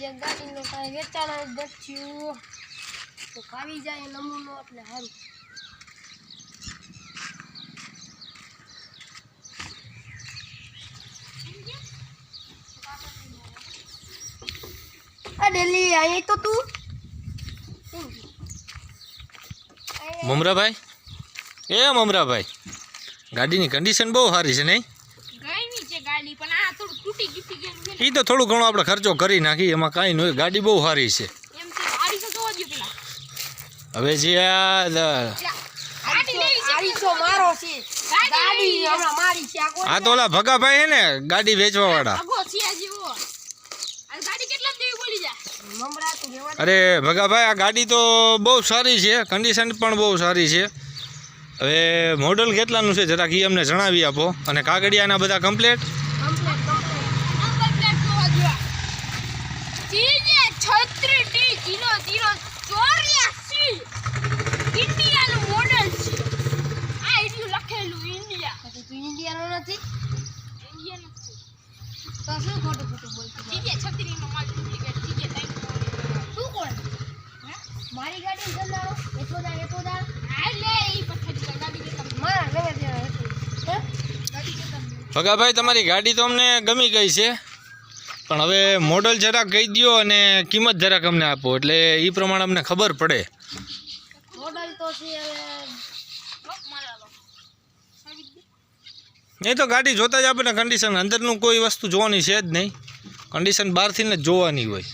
એક ગાડીનો કાંઈ વેચાણ જ નથી તો ખાવી જાય નમૂનો એટલે સારું. ડેલી અહીં તો તું મમરાભાઈ મમરાભાઈ ગાડીની કન્ડિશન બહુ સારી છે નહીં? એ તો થોડું ઘણો આપણે ખર્ચો કરી નાખી એમાં કાંઈ નહીં. ગાડી બહુ સારી છે. હવે જે આ તો ઓલા ભગાભાઈ હે ને ગાડી વેચવા વાળા. અરે ભગાભાઈ આ ગાડી તો બહુ સારી છે, કન્ડિશન પણ બહુ સારી છે. હવે મોડલ કેટલાનું છે જરાક એ અમને જણાવી આપો. અને કાગળિયાના બધા કમ્પ્લેટ? મારી ગાડી ભગાભાઈ તમારી ગાડી તો અમને ગમી ગઈ છે, પણ હવે મોડલ જરાક કહી દો અને કિંમત જરાક અમને આપો એટલે એ પ્રમાણે અમને ખબર પડે. મોડલ તો છે નહીં તો ગાડી જોતા જ આપણે કન્ડિશન અંદરનું કોઈ વસ્તુ જોવાની છે જ નહીં, કન્ડિશન બહારથી ને જ જોવાની હોય.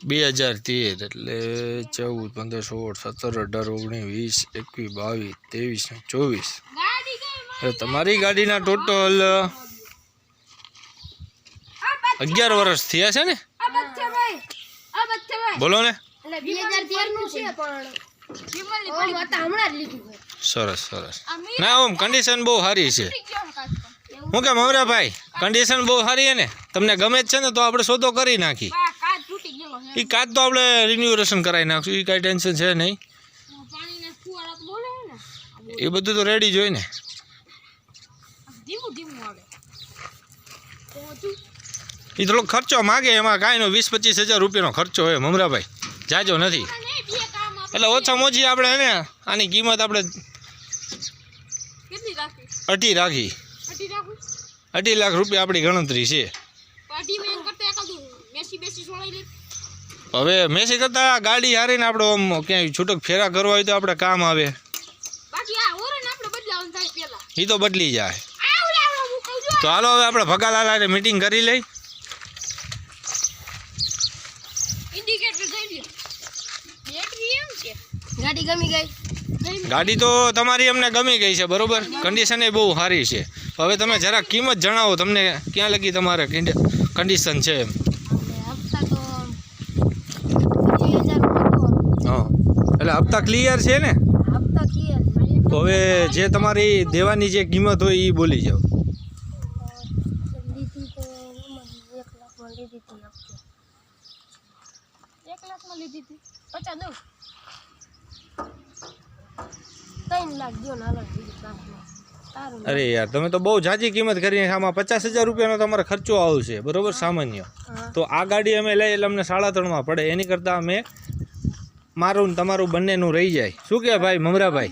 2013 એટલે 14, 15, 16, 17, 18, 19, 20, 21, 22, 24. તમારી ગાડીના ટોટલ 11 વર્ષ થયા છે ને? બોલો ને. સરસ સરસ. ના ઓમ કન્ડિશન બહુ સારી છે. શું કે મમરાભાઈ કન્ડિશન બહુ સારી છે ને? તમને ગમે જ છે ને તો આપણે સોદો કરી નાખી. એ કાચ તો આપણે રિન્યુએશન કરાવી નાખશું, એ કાંઈ ટેન્શન છે નહીં. એ બધું તો રેડી જ હોય ને. એ થોડોક ખર્ચો માગે એમાં કાંઈ નો 20-25 હજાર રૂપિયાનો ખર્ચો હોય મમરાભાઈ, જાજો નથી. એટલે ઓછામાં ઓછી આપણે ને આની કિંમત આપણે 2.5 રાખી. 2.5 લાખ રૂપિયા આપણી ગણતરી છે. હવે મેસી કરતા ગાડી હારીને આપણે આમ ક્યાંય છૂટક ફેરા કરવા હોય તો આપણે કામ આવે. એ તો બદલી જાય. તો હાલો હવે આપણે ભગાલાલાને મીટિંગ કરી લઈ. ગાડી તો તમારી અમને ગમી ગઈ છે બરોબર, કન્ડિશન એ બહુ સારી છે. હવે તમે જરા કિંમત જણાવો, તમને ક્યાં લગી તમારે કન્ડિશન છે એમ? હા એટલે હપ્તા ક્લિયર છે ને? તો હવે જે તમારી દેવાની જે કિંમત હોય એ બોલી જાઓ. અરે યાર તમે તો બહુ જાજી કિંમત કરી. આમાં 50,000 રૂપિયાનો તમારે ખર્ચો આવશે બરોબર સામાન્ય. તો આ ગાડી અમે લઈ એટલે અમને 3.5 પડે, એની કરતાં અમે મારું ને તમારું બંનેનું રહી જાય. શું કે ભાઈ મમરાભાઈ?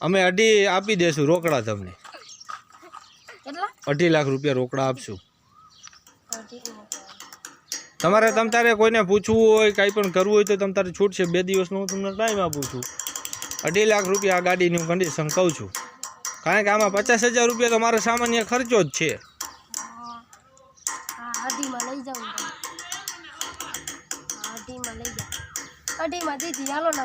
અમે 2.5 આપી દેશું રોકડા તમને. 2.5 લાખ રૂપિયા રોકડા આપશું. તમારે તમતારે કોઈને પૂછવું હોય કાંઈ પણ કરવું હોય તો તમતારે છૂટ છે. 2 દિવસનો હું તમને ટાઈમ આપું છું. 2.5 લાખ રૂપિયા આ ગાડીની કન્ડિશન કહું છું, કારણ કે આમાં 50,000 રૂપિયા તો મારો સામાન્ય ખર્ચો જ છે. અઢીમાં દીધી હાલો ને.